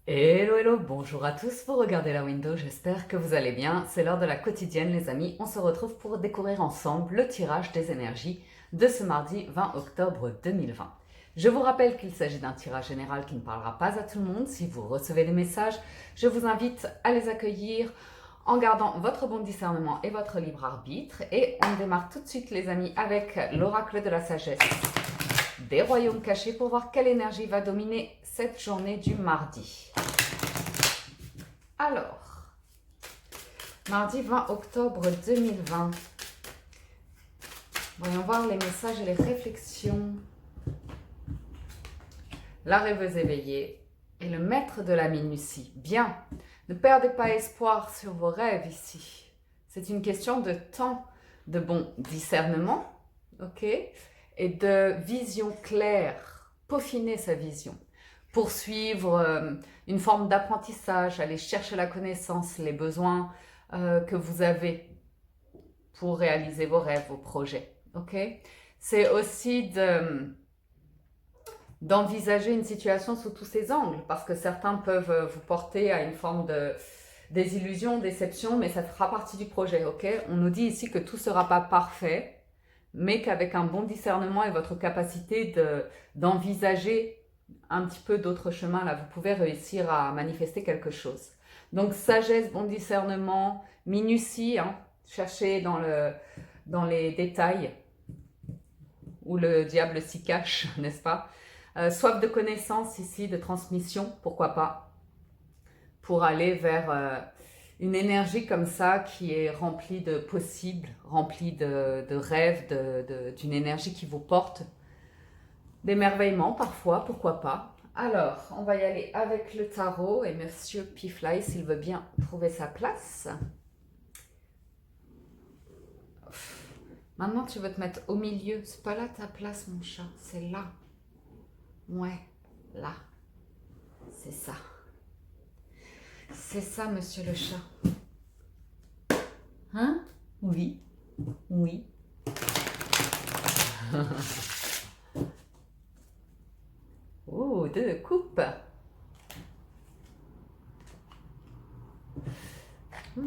Hello, hello, bonjour à tous, vous regardez la window, j'espère que vous allez bien. C'est l'heure de la quotidienne les amis, on se retrouve pour découvrir ensemble le tirage des énergies de ce mardi 20 octobre 2020. Je vous rappelle qu'il s'agit d'un tirage général qui ne parlera pas à tout le monde. Si vous recevez des messages, je vous invite à les accueillir en gardant votre bon discernement et votre libre arbitre. Et on démarre tout de suite les amis avec l'oracle de la sagesse des royaumes cachés pour voir quelle énergie va dominer cette journée du mardi. Alors, mardi 20 octobre 2020, voyons voir les messages et les réflexions. La rêveuse éveillée et le maître de la minutie. Bien, ne perdez pas espoir sur vos rêves ici. C'est une question de temps, de bon discernement, ok, et de vision claire. Peaufiner sa vision. Poursuivre une forme d'apprentissage, aller chercher la connaissance, les besoins que vous avez pour réaliser vos rêves, vos projets. Ok. C'est aussi d'envisager une situation sous tous ses angles, parce que certains peuvent vous porter à une forme de désillusion, déception, mais ça fera partie du projet. Ok. On nous dit ici que tout ne sera pas parfait, mais qu'avec un bon discernement et votre capacité d'envisager un petit peu d'autres chemins, là, vous pouvez réussir à manifester quelque chose. Donc, sagesse, bon discernement, minutie, hein, cherchez dans les détails où le diable s'y cache, n'est-ce pas? Soif de connaissance ici, de transmission, pourquoi pas, pour aller vers une énergie comme ça qui est remplie de possibles, remplie de rêves, d'une énergie qui vous porte, d'émerveillement parfois, pourquoi pas. Alors, on va y aller avec le tarot et Monsieur Pifly, s'il veut bien trouver sa place. Maintenant, tu veux te mettre au milieu. C'est pas là ta place, mon chat. C'est là. Ouais, là. C'est ça. C'est ça, monsieur le chat. Hein? Oui. Oui. Oh, 2 coupes. Du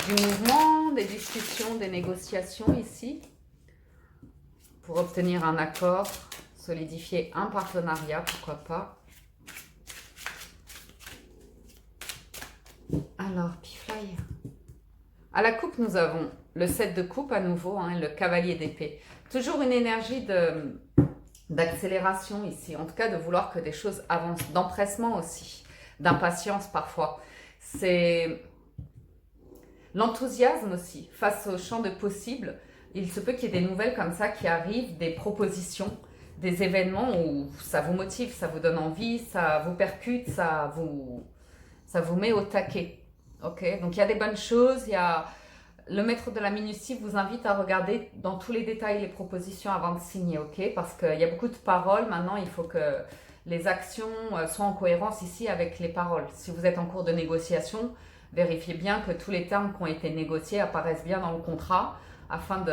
mouvement, des discussions, des négociations ici pour obtenir un accord, solidifier un partenariat, pourquoi pas. Alors, Pifly. À la coupe, nous avons le 7 de coupe à nouveau, hein, le cavalier d'épée. Toujours une énergie d'accélération ici, en tout cas de vouloir que des choses avancent, d'empressement aussi, d'impatience parfois. C'est l'enthousiasme aussi, face au champ de possibles. Il se peut qu'il y ait des nouvelles comme ça qui arrivent, des propositions, des événements où ça vous motive, ça vous donne envie, ça vous percute, ça vous met au taquet. Ok, donc il y a des bonnes choses, il y a le maître de la minutie vous invite à regarder dans tous les détails les propositions avant de signer, ok? Parce qu'il y a beaucoup de paroles, maintenant il faut que les actions soient en cohérence ici avec les paroles. Si vous êtes en cours de négociation, vérifiez bien que tous les termes qui ont été négociés apparaissent bien dans le contrat afin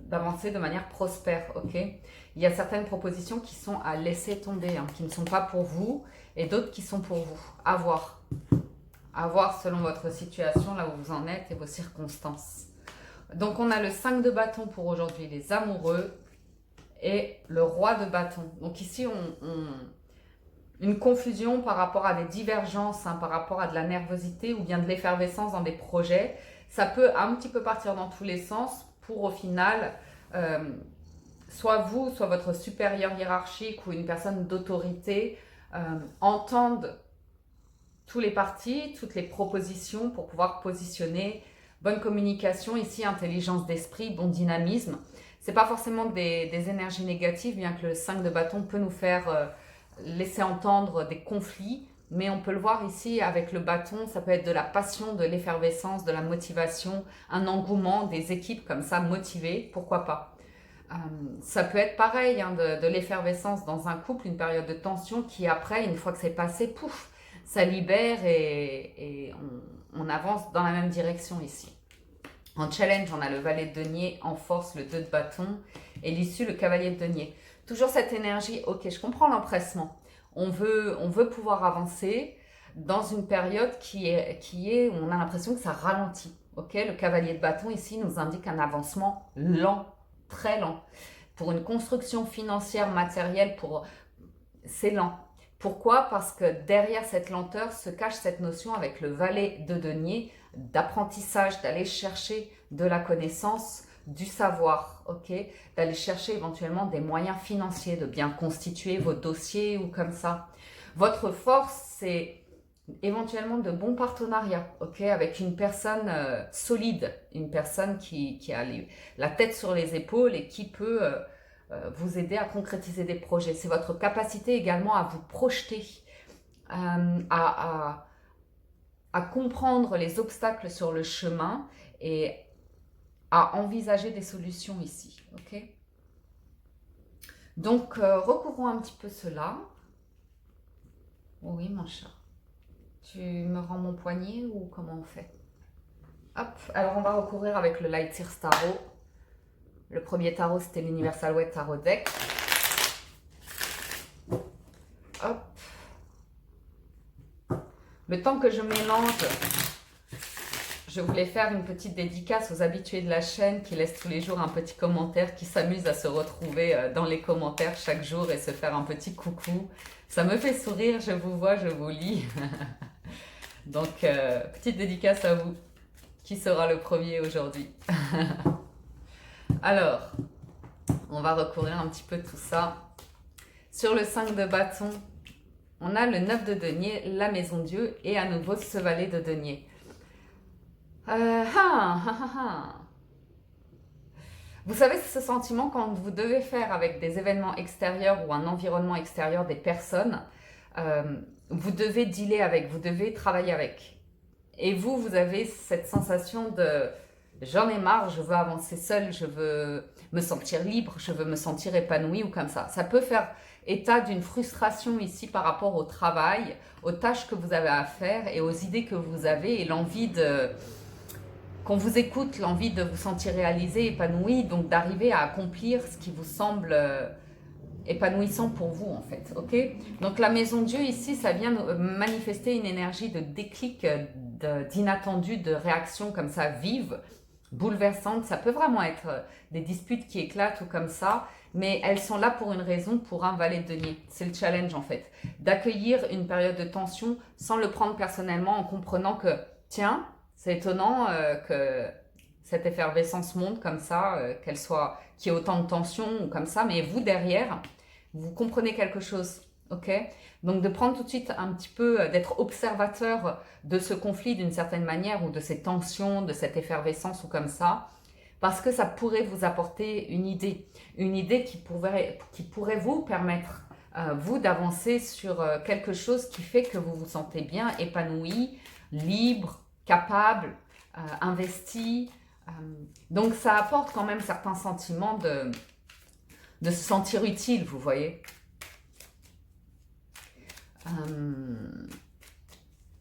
d'avancer de manière prospère, ok? Il y a certaines propositions qui sont à laisser tomber, hein, qui ne sont pas pour vous, et d'autres qui sont pour vous. À voir. À voir selon votre situation, là où vous en êtes et vos circonstances. Donc on a le 5 de bâton pour aujourd'hui, les amoureux, et le roi de bâton. Donc ici, une confusion par rapport à des divergences, hein, par rapport à de la nervosité ou bien de l'effervescence dans des projets. Ça peut un petit peu partir dans tous les sens pour au final, soit vous, soit votre supérieur hiérarchique ou une personne d'autorité entendent tous les partis, toutes les propositions pour pouvoir positionner. Bonne communication ici, intelligence d'esprit, bon dynamisme. C'est pas forcément des énergies négatives, bien que le 5 de bâton peut nous faire laisser entendre des conflits, mais on peut le voir ici avec le bâton, ça peut être de la passion, de l'effervescence, de la motivation, un engouement, des équipes comme ça motivées, pourquoi pas. Ça peut être pareil, hein, de l'effervescence dans un couple, une période de tension qui après, une fois que c'est passé, pouf, ça libère et on avance dans la même direction ici. En challenge, on a le valet de denier, en force, le 2 de bâton, et l'issue, le cavalier de denier. Toujours cette énergie, ok, je comprends l'empressement. On veut pouvoir avancer dans une période où on a l'impression que ça ralentit. Ok, le cavalier de bâton ici nous indique un avancement lent, très lent. Pour une construction financière, matérielle, c'est lent. Pourquoi? Parce que derrière cette lenteur se cache cette notion avec le valet de denier d'apprentissage, d'aller chercher de la connaissance, du savoir, ok, d'aller chercher éventuellement des moyens financiers, de bien constituer vos dossiers ou comme ça. Votre force, c'est éventuellement de bons partenariats, ok, avec une personne solide, une personne qui a la tête sur les épaules et qui peut vous aider à concrétiser des projets. C'est votre capacité également à vous projeter, à comprendre les obstacles sur le chemin et à envisager des solutions ici, ok. Donc, recouvrons un petit peu cela. Oui, mon chat. Tu me rends mon poignet ou comment on fait? Hop, alors on va recouvrir avec le Light Sears Tarot. Le premier tarot, c'était l'Universal Way Tarot Deck. Hop. Le temps que je mélange, je voulais faire une petite dédicace aux habitués de la chaîne qui laissent tous les jours un petit commentaire, qui s'amusent à se retrouver dans les commentaires chaque jour et se faire un petit coucou. Ça me fait sourire, je vous vois, je vous lis. Donc, petite dédicace à vous. Qui sera le premier aujourd'hui? Alors, on va recouvrir un petit peu tout ça. Sur le 5 de bâton, on a le 9 de denier, la maison Dieu, et à nouveau ce valet de denier. Vous savez, c'est ce sentiment quand vous devez faire avec des événements extérieurs ou un environnement extérieur des personnes, vous devez dealer avec, vous devez travailler avec. Et vous avez cette sensation de j'en ai marre, je veux avancer seule, je veux me sentir libre, je veux me sentir épanouie ou comme ça. Ça peut faire état d'une frustration ici par rapport au travail, aux tâches que vous avez à faire et aux idées que vous avez et l'envie qu'on vous écoute, l'envie de vous sentir réalisé, épanoui, donc d'arriver à accomplir ce qui vous semble épanouissant pour vous en fait, ok? Donc la maison Dieu ici, ça vient manifester une énergie de déclic, d'inattendu, de réaction comme ça vive, bouleversante. Ça peut vraiment être des disputes qui éclatent ou comme ça, mais elles sont là pour une raison, pour un valet de denier. C'est le challenge en fait, d'accueillir une période de tension sans le prendre personnellement, en comprenant que tiens, c'est étonnant que cette effervescence monte comme ça, qu'il y ait autant de tension ou comme ça, mais vous derrière, vous comprenez quelque chose, ok? Donc de prendre tout de suite un petit peu, d'être observateur de ce conflit d'une certaine manière ou de ces tensions, de cette effervescence ou comme ça, parce que ça pourrait vous apporter une idée qui pourrait vous permettre, vous, d'avancer sur quelque chose qui fait que vous vous sentez bien, épanoui, libre, capable, investi. Donc ça apporte quand même certains sentiments de se sentir utile, vous voyez.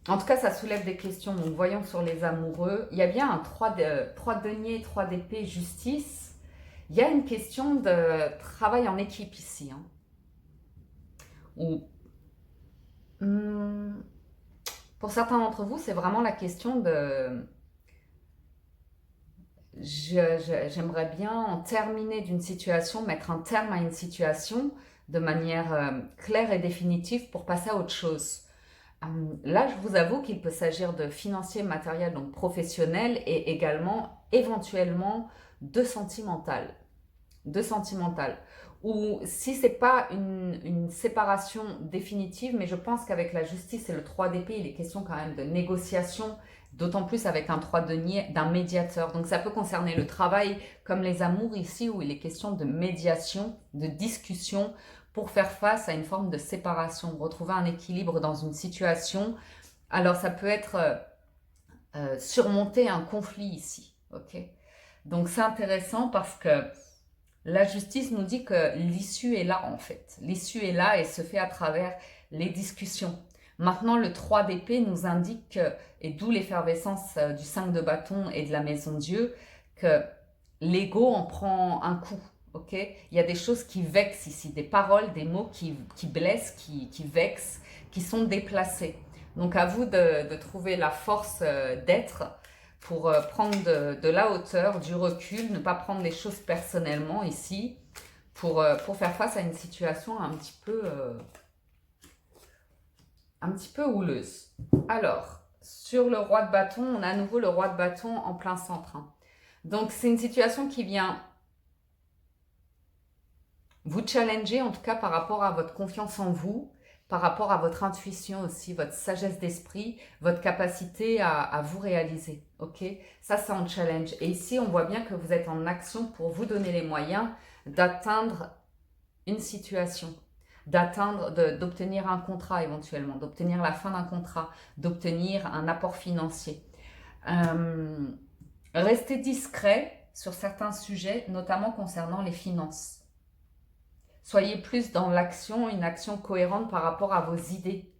En tout cas, ça soulève des questions. Donc voyons sur les amoureux. Il y a bien un 3 de denier, 3 d'épée, justice. Il y a une question de travail en équipe ici. Hein. Ou, pour certains d'entre vous, c'est vraiment la question de... J'aimerais bien en terminer d'une situation, mettre un terme à une situation de manière claire et définitive pour passer à autre chose. Là, je vous avoue qu'il peut s'agir de financier, matériel, donc professionnel et également éventuellement de sentimental. De sentimental. Ou si c'est pas une séparation définitive, mais je pense qu'avec la justice et le 3 d'épée, il est question quand même de négociation, d'autant plus avec un 3 de denier, d'un médiateur. Donc ça peut concerner le travail comme les amours ici, où il est question de médiation, de discussion, pour faire face à une forme de séparation, retrouver un équilibre dans une situation. Alors ça peut être surmonter un conflit ici, ok? Donc c'est intéressant parce que la justice nous dit que l'issue est là en fait. L'issue est là et se fait à travers les discussions. Maintenant, le 3 d'épée nous indique, et d'où l'effervescence du 5 de bâton et de la maison Dieu, que l'ego en prend un coup. ok? Il y a des choses qui vexent ici, des paroles, des mots qui blessent, qui vexent, qui sont déplacés. Donc à vous de trouver la force d'être pour prendre de la hauteur, du recul, ne pas prendre les choses personnellement ici, pour faire face à une situation un petit peu houleuse. Alors, sur le roi de bâton, on a à nouveau le roi de bâton en plein centre. Hein. Donc c'est une situation qui vient vous challenger, en tout cas par rapport à votre confiance en vous, par rapport à votre intuition aussi, votre sagesse d'esprit, votre capacité à vous réaliser. Ok? Ça, c'est en challenge. Et ici, on voit bien que vous êtes en action pour vous donner les moyens d'atteindre une situation, d'obtenir un contrat éventuellement, d'obtenir la fin d'un contrat, d'obtenir un apport financier. Restez discret sur certains sujets, notamment concernant les finances. Soyez plus dans l'action, une action cohérente par rapport à vos idées.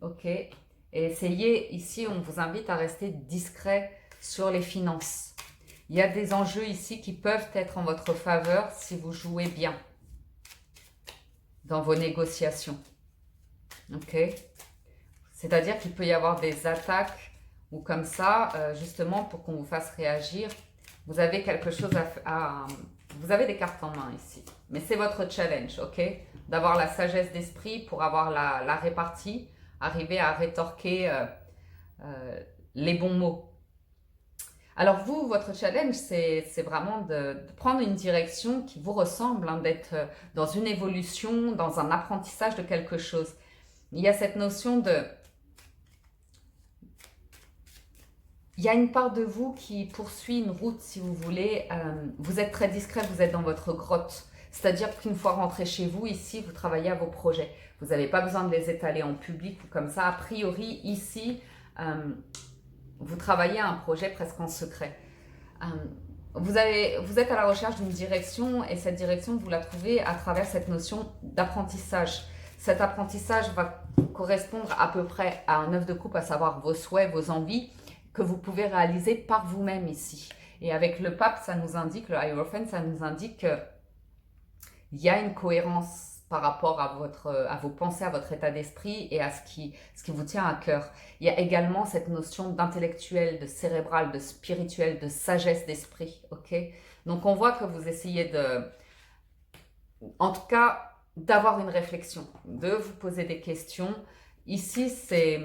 Ok? Et essayez, ici, on vous invite à rester discret sur les finances. Il y a des enjeux ici qui peuvent être en votre faveur si vous jouez bien dans vos négociations. Ok? C'est-à-dire qu'il peut y avoir des attaques ou comme ça, justement, pour qu'on vous fasse réagir. Vous avez quelque chose vous avez des cartes en main ici. Mais c'est votre challenge, ok? D'avoir la sagesse d'esprit pour avoir la répartie, arriver à rétorquer les bons mots. Alors vous, votre challenge, c'est vraiment de prendre une direction qui vous ressemble, hein, d'être dans une évolution, dans un apprentissage de quelque chose. Il y a cette notion de... Il y a une part de vous qui poursuit une route, si vous voulez. Vous êtes très discret, vous êtes dans votre grotte. C'est-à-dire qu'une fois rentré chez vous, ici, vous travaillez à vos projets. Vous n'avez pas besoin de les étaler en public ou comme ça. A priori, ici, vous travaillez à un projet presque en secret. Vous êtes à la recherche d'une direction et cette direction, vous la trouvez à travers cette notion d'apprentissage. Cet apprentissage va correspondre à peu près à un œuf de coupe, à savoir vos souhaits, vos envies, que vous pouvez réaliser par vous-même ici. Et avec le pape, ça nous indique, le Hierophant, ça nous indique qu'il y a une cohérence par rapport à vos pensées, à votre état d'esprit et à ce qui vous tient à cœur. Il y a également cette notion d'intellectuel, de cérébral, de spirituel, de sagesse d'esprit. Ok? Donc on voit que vous essayez en tout cas, d'avoir une réflexion, de vous poser des questions. Ici, c'est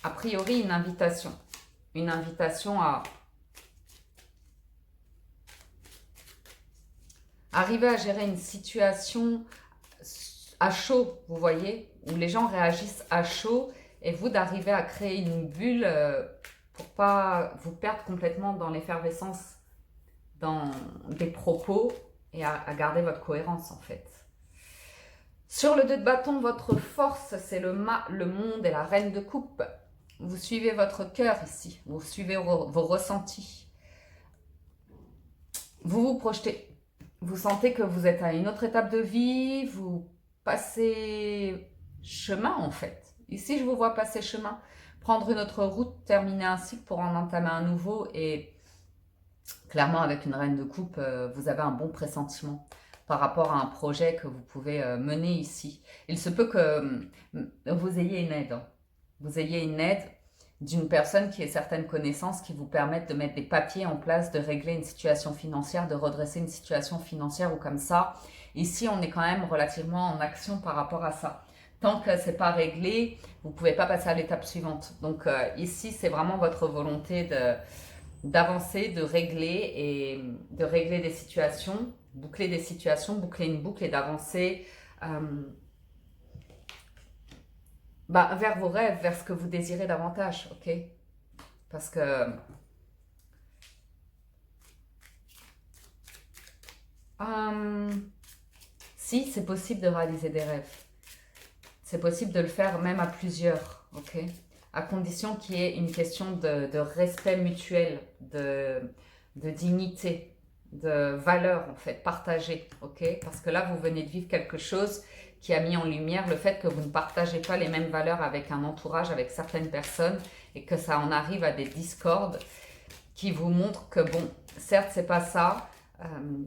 a priori une invitation à arriver à gérer une situation à chaud, vous voyez, où les gens réagissent à chaud et vous d'arriver à créer une bulle pour pas vous perdre complètement dans l'effervescence dans des propos et à garder votre cohérence en fait. Sur le 2 de bâton, votre force, c'est le monde et la reine de coupe. Vous suivez votre cœur ici, vous suivez vos ressentis. Vous vous projetez, vous sentez que vous êtes à une autre étape de vie, vous passez chemin en fait. Ici, je vous vois passer chemin, prendre une autre route, terminer un cycle pour en entamer un nouveau et clairement avec une reine de coupe, vous avez un bon pressentiment par rapport à un projet que vous pouvez mener ici. Il se peut que vous ayez une aide. Vous ayez une aide d'une personne qui ait certaines connaissances qui vous permettent de mettre des papiers en place, de régler une situation financière, de redresser une situation financière ou comme ça. Ici, on est quand même relativement en action par rapport à ça. Tant que ce n'est pas réglé, vous ne pouvez pas passer à l'étape suivante. Donc ici, c'est vraiment votre volonté d'avancer, de régler des situations, boucler une boucle et d'avancer vers vos rêves, vers ce que vous désirez davantage, ok? Parce que si, c'est possible de réaliser des rêves. C'est possible de le faire même à plusieurs, ok? À condition qu'il y ait une question de respect mutuel, de dignité, de valeur en fait, partagée, ok? Parce que là, vous venez de vivre quelque chose qui a mis en lumière le fait que vous ne partagez pas les mêmes valeurs avec un entourage, avec certaines personnes, et que ça en arrive à des discordes qui vous montrent que bon, certes, c'est pas ça,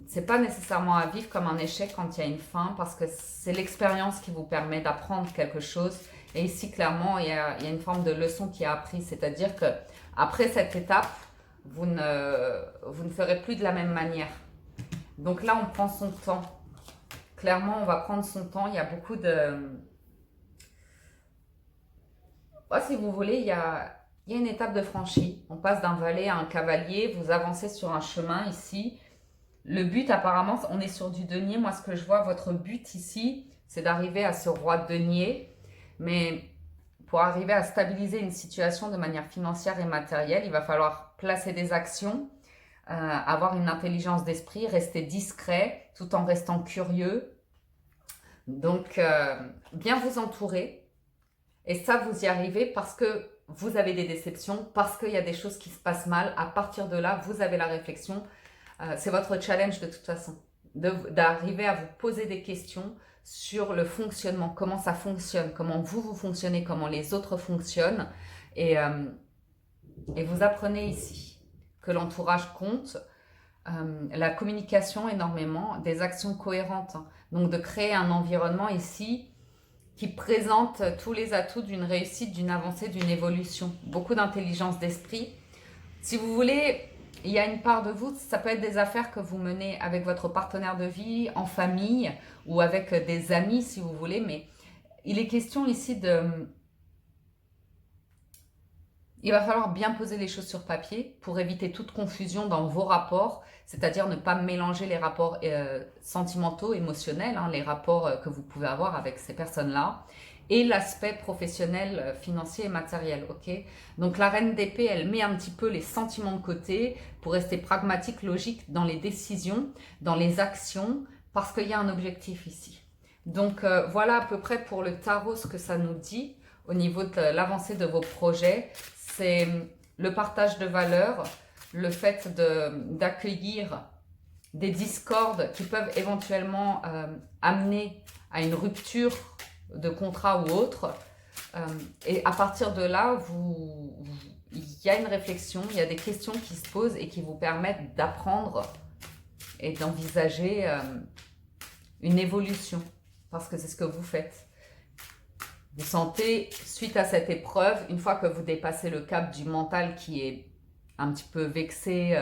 C'est pas nécessairement à vivre comme un échec quand il y a une fin, parce que c'est l'expérience qui vous permet d'apprendre quelque chose. Et ici, clairement, il y a une forme de leçon qui est apprise, c'est-à-dire que après cette étape, vous ne ferez plus de la même manière. Donc là, on prend son temps. Clairement, on va prendre son temps. Il y a beaucoup de... Ouais, si vous voulez, il y a une étape de franchie. On passe d'un valet à un cavalier. Vous avancez sur un chemin ici. Le but, apparemment, on est sur du denier. Moi, ce que je vois, votre but ici, c'est d'arriver à ce roi de denier. Mais pour arriver à stabiliser une situation de manière financière et matérielle, il va falloir placer des actions, avoir une intelligence d'esprit, rester discret tout en restant curieux. Donc, bien vous entourer. Et ça, vous y arrivez parce que vous avez des déceptions, parce qu'il y a des choses qui se passent mal. À partir de là, vous avez la réflexion. C'est votre challenge de toute façon, d'arriver à vous poser des questions sur le fonctionnement, comment ça fonctionne, comment vous fonctionnez, comment les autres fonctionnent. Et vous apprenez ici que l'entourage compte, la communication énormément, des actions cohérentes. Donc de créer un environnement ici qui présente tous les atouts d'une réussite, d'une avancée, d'une évolution. Beaucoup d'intelligence d'esprit. Si vous voulez, il y a une part de vous, ça peut être des affaires que vous menez avec votre partenaire de vie, en famille ou avec des amis si vous voulez, mais il est question ici de... Il va falloir bien poser les choses sur papier pour éviter toute confusion dans vos rapports, c'est-à-dire ne pas mélanger les rapports sentimentaux, émotionnels, hein, les rapports que vous pouvez avoir avec ces personnes-là, et l'aspect professionnel, financier et matériel, ok? Donc la reine d'épée, elle met un petit peu les sentiments de côté pour rester pragmatique, logique dans les décisions, dans les actions, parce qu'il y a un objectif ici. Donc voilà à peu près pour le tarot ce que ça nous dit au niveau de l'avancée de vos projets. C'est le partage de valeurs, le fait d'accueillir des discordes qui peuvent éventuellement amener à une rupture de contrat ou autre. Et à partir de là, il y a une réflexion, il y a des questions qui se posent et qui vous permettent d'apprendre et d'envisager une évolution, parce que c'est ce que vous faites. Vous sentez, suite à cette épreuve, une fois que vous dépassez le cap du mental qui est un petit peu vexé,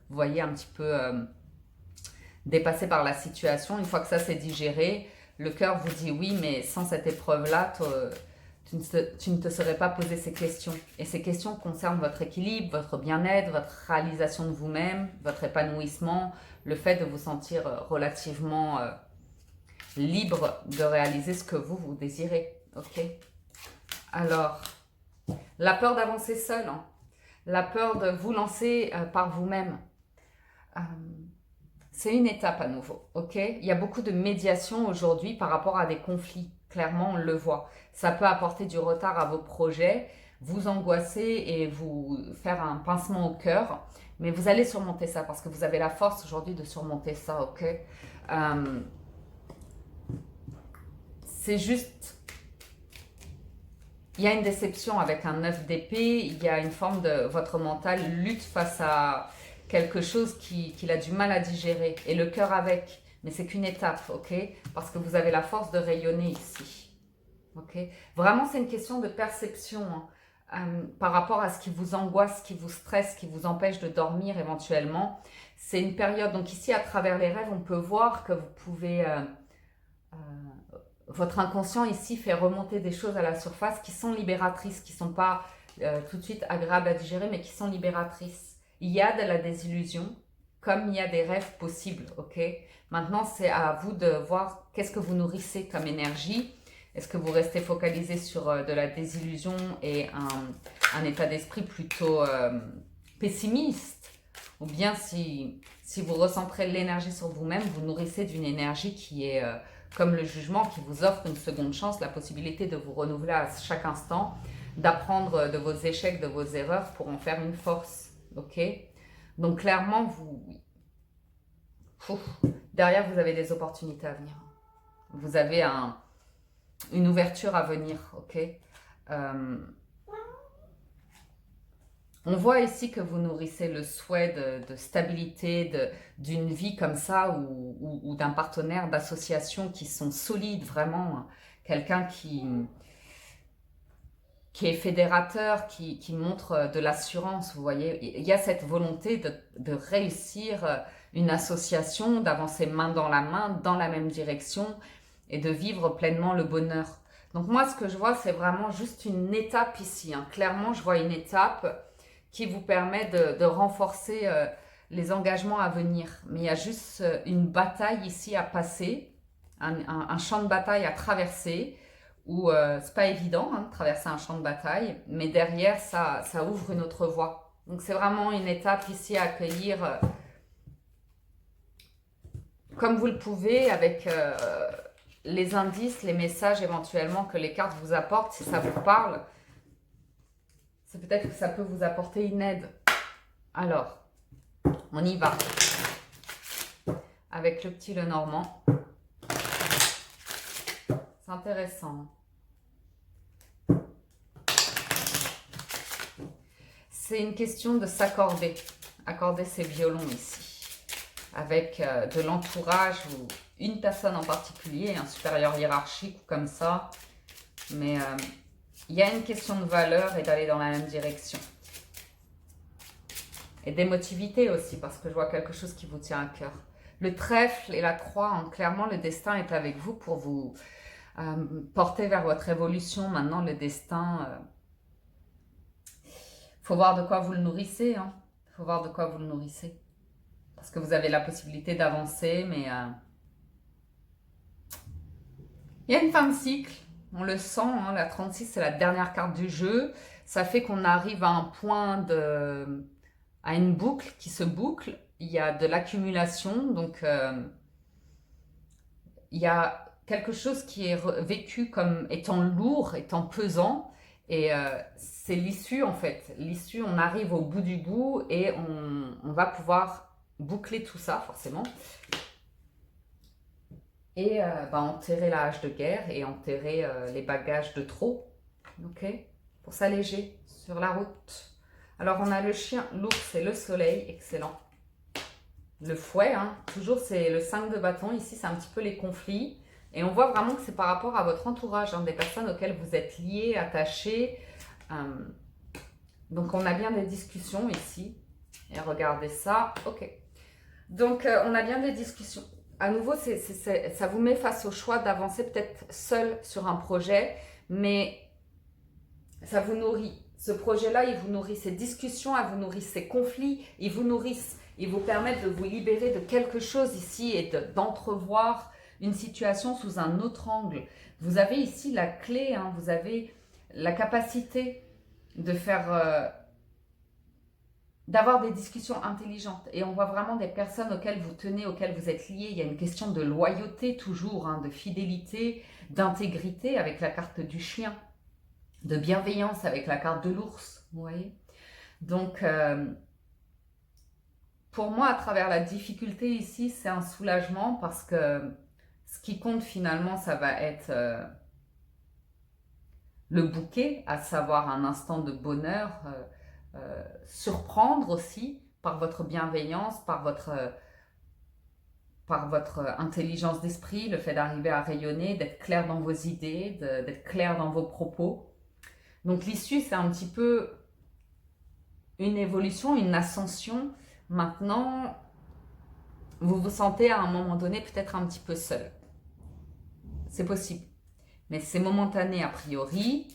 vous voyez, un petit peu dépassé par la situation, une fois que ça s'est digéré, le cœur vous dit oui, mais sans cette épreuve-là, tu ne te serais pas posé ces questions. Et ces questions concernent votre équilibre, votre bien-être, votre réalisation de vous-même, votre épanouissement, le fait de vous sentir relativement libre de réaliser ce que vous désirez. Ok. Alors, la peur d'avancer seul, hein. La peur de vous lancer par vous-même. C'est une étape à nouveau, ok? Il y a beaucoup de médiation aujourd'hui par rapport à des conflits. Clairement, on le voit. Ça peut apporter du retard à vos projets, vous angoisser et vous faire un pincement au cœur. Mais vous allez surmonter ça parce que vous avez la force aujourd'hui de surmonter ça, ok? C'est juste... Il y a une déception avec un 9 d'épée, il y a une forme de... Votre mental lutte face à quelque chose qu'il a du mal à digérer. Et le cœur avec. Mais c'est qu'une étape, ok? Parce que vous avez la force de rayonner ici. Ok? Vraiment, c'est une question de perception, hein, par rapport à ce qui vous angoisse, ce qui vous stresse, ce qui vous empêche de dormir éventuellement. C'est une période... Donc ici, à travers les rêves, on peut voir que vous pouvez... votre inconscient ici fait remonter des choses à la surface qui sont libératrices, qui ne sont pas tout de suite agréables à digérer, mais qui sont libératrices. Il y a de la désillusion, comme il y a des rêves possibles, ok? Maintenant, c'est à vous de voir qu'est-ce que vous nourrissez comme énergie. Est-ce que vous restez focalisé sur de la désillusion et un état d'esprit plutôt pessimiste? Ou bien si vous recentrez l'énergie sur vous-même, vous nourrissez d'une énergie qui est... comme le jugement qui vous offre une seconde chance, la possibilité de vous renouveler à chaque instant, d'apprendre de vos échecs, de vos erreurs pour en faire une force, ok? Donc clairement, derrière, vous avez des opportunités à venir. Vous avez une ouverture à venir, ok? On voit ici que vous nourrissez le souhait de stabilité, d'une vie comme ça, ou d'un partenaire d'association qui sont solides, vraiment. Quelqu'un qui est fédérateur, qui montre de l'assurance, vous voyez. Il y a cette volonté de réussir une association, d'avancer main dans la même direction et de vivre pleinement le bonheur. Donc moi, ce que je vois, c'est vraiment juste une étape ici, hein. Clairement, je vois une étape qui vous permet de renforcer les engagements à venir. Mais il y a juste une bataille ici à passer, un champ de bataille à traverser, où c'est pas évident hein, de traverser un champ de bataille, mais derrière, ça ouvre une autre voie. Donc c'est vraiment une étape ici à accueillir comme vous le pouvez, avec les indices, les messages éventuellement que les cartes vous apportent, si ça vous parle. C'est peut-être que ça peut vous apporter une aide. Alors, on y va. Avec le petit Lenormand. C'est intéressant. C'est une question de s'accorder. Accorder ses violons ici. Avec de l'entourage ou une personne en particulier, un supérieur hiérarchique ou comme ça. Mais il y a une question de valeur et d'aller dans la même direction. Et d'émotivité aussi, parce que je vois quelque chose qui vous tient à cœur. Le trèfle et la croix, hein, clairement, le destin est avec vous pour vous porter vers votre évolution. Maintenant, le destin, faut voir de quoi vous le nourrissez. Hein. Faut voir de quoi vous le nourrissez. Parce que vous avez la possibilité d'avancer, mais il y a une fin de cycle. On le sent, hein, la 36, c'est la dernière carte du jeu. Ça fait qu'on arrive à un point à une boucle qui se boucle. Il y a de l'accumulation, donc il y a quelque chose qui est vécu comme étant lourd, étant pesant, et c'est l'issue en fait. L'issue, on arrive au bout du bout et on va pouvoir boucler tout ça forcément. Et enterrer la hache de guerre et enterrer les bagages de trop, ok, pour s'alléger sur la route. Alors on a le chien, l'ours et le soleil, excellent. Le fouet, hein, toujours c'est le 5 de bâton, ici c'est un petit peu les conflits. Et on voit vraiment que c'est par rapport à votre entourage, hein, des personnes auxquelles vous êtes liés, attachés. Donc on a bien des discussions ici. Et regardez ça, ok. Donc on a bien des discussions. À nouveau, ça vous met face au choix d'avancer peut-être seul sur un projet, mais ça vous nourrit. Ce projet-là, il vous nourrit, ces discussions, elles vous nourrissent, ces conflits, ils vous nourrissent, ils vous permettent de vous libérer de quelque chose ici et d'entrevoir une situation sous un autre angle. Vous avez ici la clé, hein, vous avez la capacité de faire... d'avoir des discussions intelligentes. Et on voit vraiment des personnes auxquelles vous tenez, auxquelles vous êtes liés. Il y a une question de loyauté toujours, hein, de fidélité, d'intégrité avec la carte du chien, de bienveillance avec la carte de l'ours, vous voyez. Donc, pour moi, à travers la difficulté ici, c'est un soulagement parce que ce qui compte finalement, ça va être le bouquet, à savoir un instant de bonheur, surprendre aussi par votre bienveillance, par votre intelligence d'esprit, le fait d'arriver à rayonner, d'être clair dans vos idées, d'être clair dans vos propos. Donc l'issue, c'est un petit peu une évolution, une ascension. Maintenant, vous vous sentez à un moment donné peut-être un petit peu seul. C'est possible. Mais c'est momentané a priori.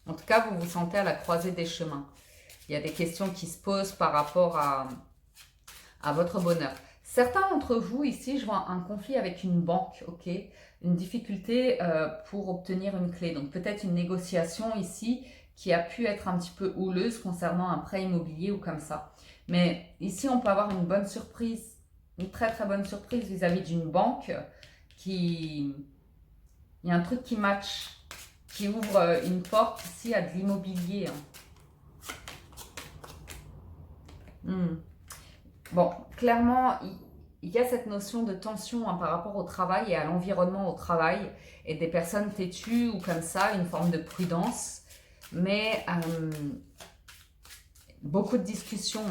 En tout cas, vous vous sentez à la croisée des chemins. Il y a des questions qui se posent par rapport à votre bonheur. Certains d'entre vous, ici, je vois un conflit avec une banque, ok, une difficulté pour obtenir une clé. Donc peut-être une négociation ici qui a pu être un petit peu houleuse concernant un prêt immobilier ou comme ça. Mais ici, on peut avoir une bonne surprise, une très très bonne surprise vis-à-vis d'une banque qui... Il y a un truc qui match, qui ouvre une porte ici à de l'immobilier. Bon, clairement, il y a cette notion de tension hein, par rapport au travail et à l'environnement au travail et des personnes têtues ou comme ça, une forme de prudence. Mais beaucoup de discussions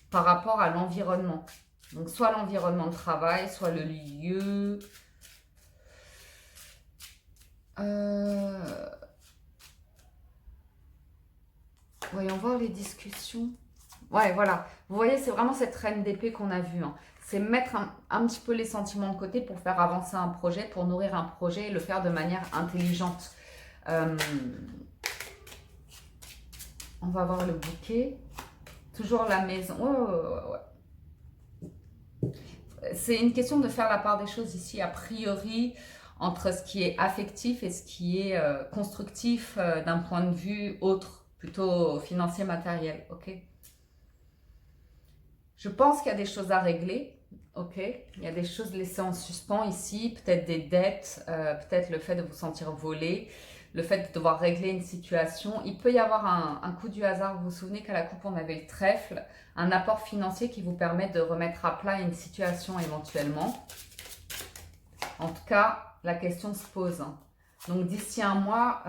par rapport à l'environnement. Donc, soit l'environnement de travail, soit le lieu. Voyons voir les discussions. Ouais, voilà. Vous voyez, c'est vraiment cette reine d'épée qu'on a vue. Hein. C'est mettre un petit peu les sentiments de côté pour faire avancer un projet, pour nourrir un projet et le faire de manière intelligente. On va voir le bouquet. Toujours la maison. C'est une question de faire la part des choses ici, a priori, entre ce qui est affectif et ce qui est constructif d'un point de vue autre, plutôt financier, matériel. Ok. Je pense qu'il y a des choses à régler. Ok. Il y a des choses laissées en suspens ici, peut-être des dettes, peut-être le fait de vous sentir volé. Le fait de devoir régler une situation, il peut y avoir un coup du hasard. Vous vous souvenez qu'à la coupe, on avait le trèfle, un apport financier qui vous permet de remettre à plat une situation éventuellement. En tout cas, la question se pose. Donc, d'ici un mois,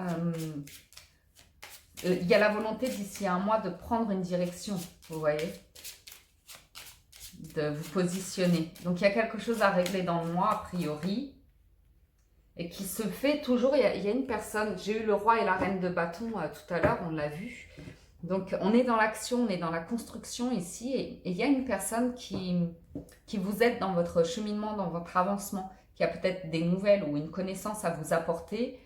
il y a la volonté d'ici un mois de prendre une direction, vous voyez, de vous positionner. Donc, il y a quelque chose à régler dans le mois, a priori. Et qui se fait toujours, il y a une personne, j'ai eu le roi et la reine de bâton tout à l'heure, on l'a vu. Donc on est dans l'action, on est dans la construction ici et il y a une personne qui vous aide dans votre cheminement, dans votre avancement, qui a peut-être des nouvelles ou une connaissance à vous apporter.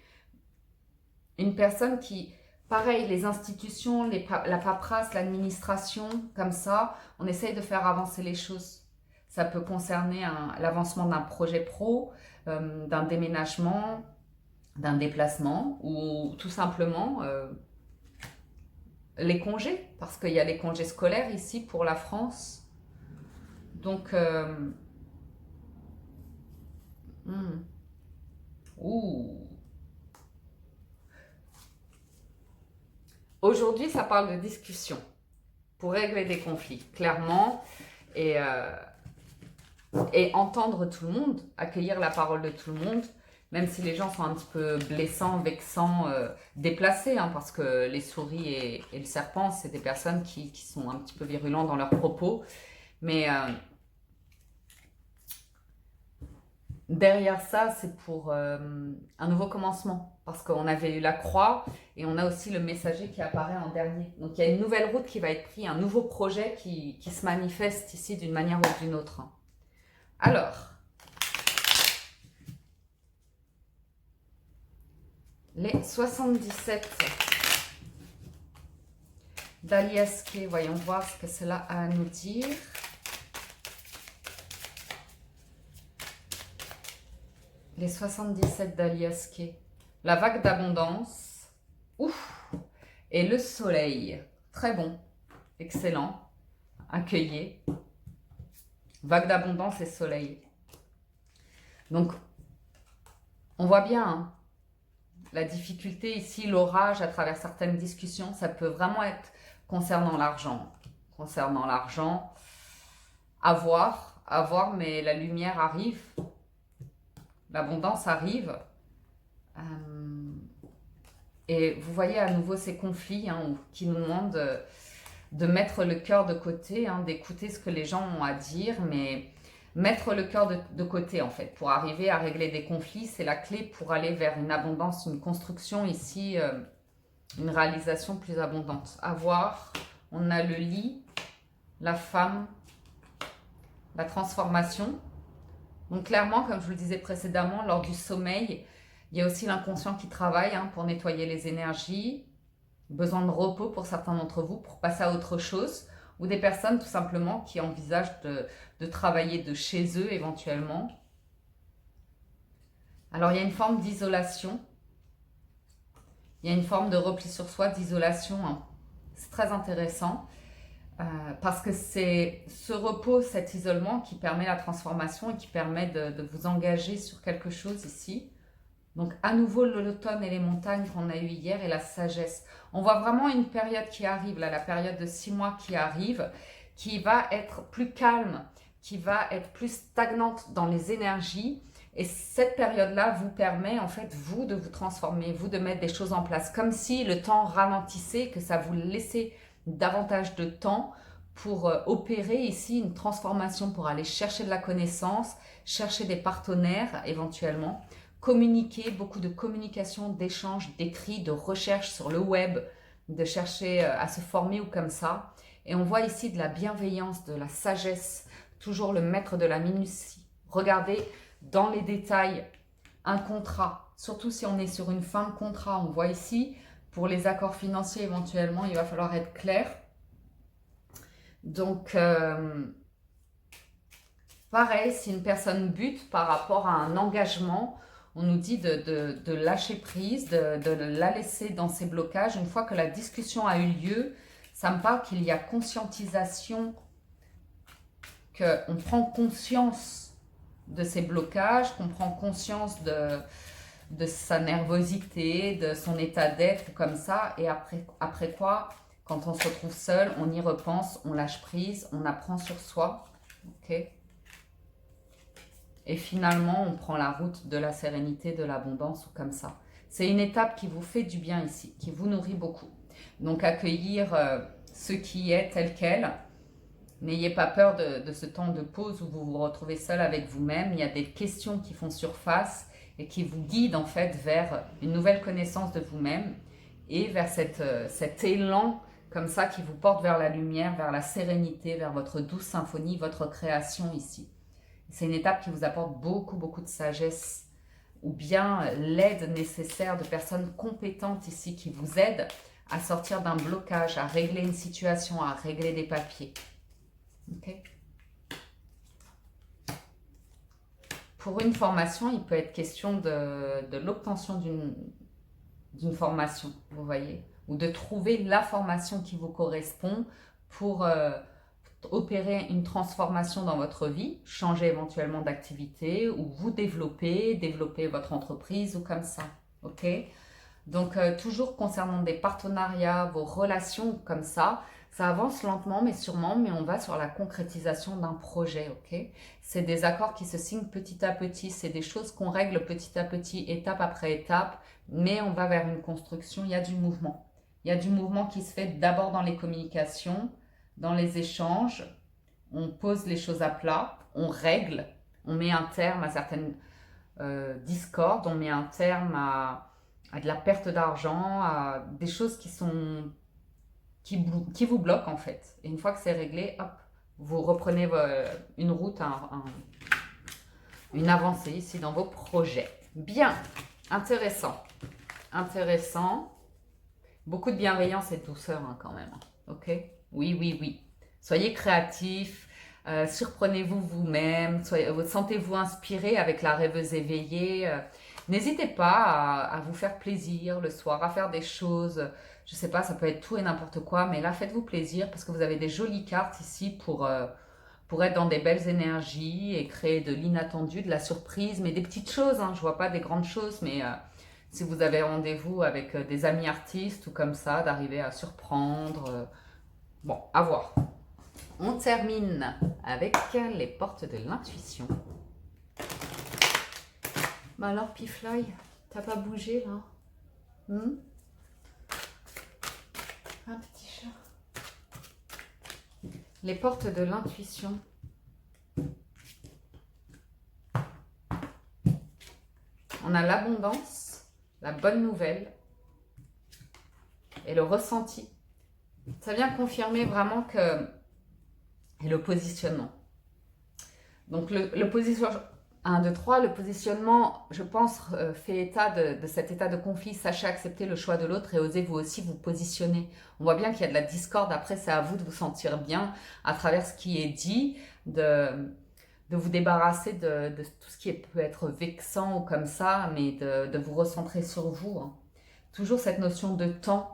Une personne qui, pareil, les institutions, la paperasse, l'administration, comme ça, on essaye de faire avancer les choses. Ça peut concerner l'avancement d'un projet pro, d'un déménagement, d'un déplacement ou tout simplement les congés, parce qu'il y a les congés scolaires ici pour la France. Donc, aujourd'hui, ça parle de discussion pour régler des conflits, clairement, et entendre tout le monde, accueillir la parole de tout le monde, même si les gens sont un petit peu blessants, vexants, déplacés, hein, parce que les souris et le serpent, c'est des personnes qui sont un petit peu virulents dans leurs propos. Mais derrière ça, c'est pour un nouveau commencement, parce qu'on avait eu la croix et on a aussi le messager qui apparaît en dernier. Donc il y a une nouvelle route qui va être prise, un nouveau projet qui se manifeste ici d'une manière ou d'une autre. Alors, les 77 d'Aliaske, voyons voir ce que cela a à nous dire. Les 77 d'Aliaske, la vague d'abondance, ouf, et le soleil, très bon, excellent, accueilli, vague d'abondance et soleil. Donc, on voit bien, hein, la difficulté ici, l'orage à travers certaines discussions, ça peut vraiment être concernant l'argent. Concernant l'argent, à voir, mais la lumière arrive, l'abondance arrive. Et vous voyez à nouveau ces conflits qui nous demandent de mettre le cœur de côté, d'écouter ce que les gens ont à dire, mais mettre le cœur de côté en fait, pour arriver à régler des conflits, c'est la clé pour aller vers une abondance, une construction ici, une réalisation plus abondante. À voir, on a le lit, la femme, la transformation. Donc clairement, comme je vous le disais précédemment, lors du sommeil, il y a aussi l'inconscient qui travaille pour nettoyer les énergies, besoin de repos pour certains d'entre vous, pour passer à autre chose, ou des personnes tout simplement qui envisagent de travailler de chez eux éventuellement. Alors il y a une forme d'isolation, il y a une forme de repli sur soi, d'isolation, c'est très intéressant, parce que c'est ce repos, cet isolement qui permet la transformation et qui permet de vous engager sur quelque chose ici. Donc à nouveau l'automne et les montagnes qu'on a eu hier et la sagesse. On voit vraiment une période qui arrive, là, la période de 6 mois qui arrive, qui va être plus calme, qui va être plus stagnante dans les énergies Et cette période-là vous permet en fait, vous, de vous transformer, vous, de mettre des choses en place. Comme si le temps ralentissait, que ça vous laissait davantage de temps pour opérer ici une transformation, pour aller chercher de la connaissance, chercher des partenaires éventuellement, communiquer, beaucoup de communication, d'échanges, d'écrits, de recherche sur le web, de chercher à se former ou comme ça. Et on voit ici de la bienveillance, de la sagesse, toujours le maître de la minutie. Regardez dans les détails un contrat, surtout si on est sur une fin de contrat. On voit ici, pour les accords financiers éventuellement, il va falloir être clair. Donc, pareil, si une personne bute par rapport à un engagement, on nous dit de lâcher prise, de la laisser dans ses blocages. Une fois que la discussion a eu lieu, ça me parle qu'il y a conscientisation, qu'on prend conscience de ses blocages, qu'on prend conscience de sa nervosité, de son état d'être comme ça. Et après quoi, quand on se retrouve seul, on y repense, on lâche prise, on apprend sur soi. Ok. Et finalement, on prend la route de la sérénité, de l'abondance ou comme ça. C'est une étape qui vous fait du bien ici, qui vous nourrit beaucoup. Donc, accueillir ce qui est tel quel. N'ayez pas peur de ce temps de pause où vous vous retrouvez seul avec vous-même. Il y a des questions qui font surface et qui vous guident en fait vers une nouvelle connaissance de vous-même et vers cet élan comme ça qui vous porte vers la lumière, vers la sérénité, vers votre douce symphonie, votre création ici. C'est une étape qui vous apporte beaucoup, beaucoup de sagesse ou bien l'aide nécessaire de personnes compétentes ici qui vous aident à sortir d'un blocage, à régler une situation, à régler des papiers. Okay. Pour une formation, il peut être question de l'obtention d'une formation, vous voyez, ou de trouver la formation qui vous correspond pour opérer une transformation dans votre vie, changer éventuellement d'activité ou vous développer votre entreprise ou comme ça, ok? Donc, toujours concernant des partenariats, vos relations comme ça avance lentement mais sûrement, mais on va sur la concrétisation d'un projet, ok? C'est des accords qui se signent petit à petit, c'est des choses qu'on règle petit à petit, étape après étape, mais on va vers une construction, il y a du mouvement. Il y a du mouvement qui se fait d'abord dans les communications, dans les échanges, on pose les choses à plat, on règle, on met un terme à certaines discordes, on met un terme à de la perte d'argent, à des choses qui vous bloquent en fait. Et une fois que c'est réglé, hop, vous reprenez une route, une avancée ici dans vos projets. Bien, intéressant. Intéressant. Beaucoup de bienveillance et de douceur hein, quand même. Ok? Oui, oui, oui. Soyez créatifs, surprenez-vous vous-même, sentez-vous inspiré avec la rêveuse éveillée. N'hésitez pas à vous faire plaisir le soir, à faire des choses, je sais pas, ça peut être tout et n'importe quoi, mais là faites-vous plaisir parce que vous avez des jolies cartes ici pour être dans des belles énergies et créer de l'inattendu, de la surprise, mais des petites choses, hein, je vois pas des grandes choses, mais si vous avez rendez-vous avec des amis artistes ou comme ça, d'arriver à surprendre, bon, à voir. On termine avec les portes de l'intuition. Bah alors, Pifly, t'as pas bougé là? Un petit chat. Les portes de l'intuition. On a l'abondance, la bonne nouvelle et le ressenti. Ça vient confirmer vraiment que... Et le positionnement. Donc le positionnement... 1, 2, 3, le positionnement, je pense, fait état de cet état de conflit. Sachez accepter le choix de l'autre et osez vous aussi vous positionner. On voit bien qu'il y a de la discorde. Après, c'est à vous de vous sentir bien à travers ce qui est dit, de vous débarrasser de tout ce qui peut être vexant ou comme ça, mais de vous recentrer sur vous. Hein. Toujours cette notion de temps.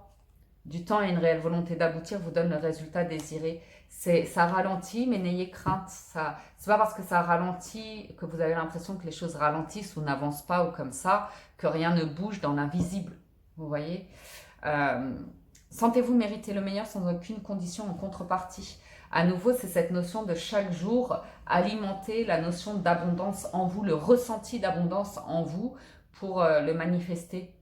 Du temps et une réelle volonté d'aboutir vous donne le résultat désiré. Ça ralentit, mais n'ayez crainte. C'est pas parce que ça ralentit que vous avez l'impression que les choses ralentissent ou n'avancent pas ou comme ça, que rien ne bouge dans l'invisible. Vous voyez Sentez-vous mériter le meilleur sans aucune condition en contrepartie. À nouveau, c'est cette notion de chaque jour alimenter la notion d'abondance en vous, le ressenti d'abondance en vous pour le manifester.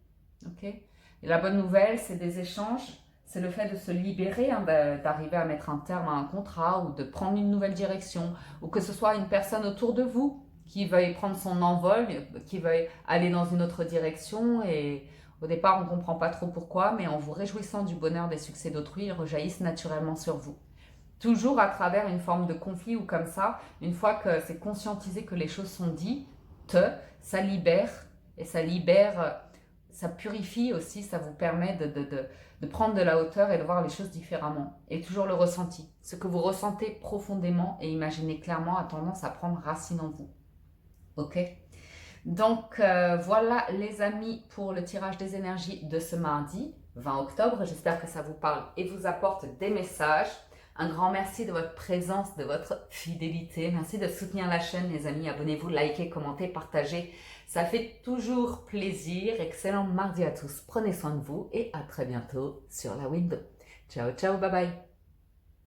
Ok. Et la bonne nouvelle, c'est des échanges, c'est le fait de se libérer, hein, d'arriver à mettre un terme à un contrat ou de prendre une nouvelle direction, ou que ce soit une personne autour de vous qui veuille prendre son envol, qui veuille aller dans une autre direction et au départ on ne comprend pas trop pourquoi, mais en vous réjouissant du bonheur des succès d'autrui, ils rejaillissent naturellement sur vous. Toujours à travers une forme de conflit ou comme ça, une fois que c'est conscientisé que les choses sont dites, ça libère et ça libère, ça purifie aussi, ça vous permet de prendre de la hauteur et de voir les choses différemment. Et toujours le ressenti. Ce que vous ressentez profondément et imaginez clairement a tendance à prendre racine en vous. Ok? Donc voilà les amis pour le tirage des énergies de ce mardi 20 octobre. J'espère que ça vous parle et vous apporte des messages. Un grand merci de votre présence, de votre fidélité. Merci de soutenir la chaîne les amis. Abonnez-vous, likez, commentez, partagez. Ça fait toujours plaisir. Excellent mardi à tous. Prenez soin de vous et à très bientôt sur la window. Ciao, ciao, bye bye.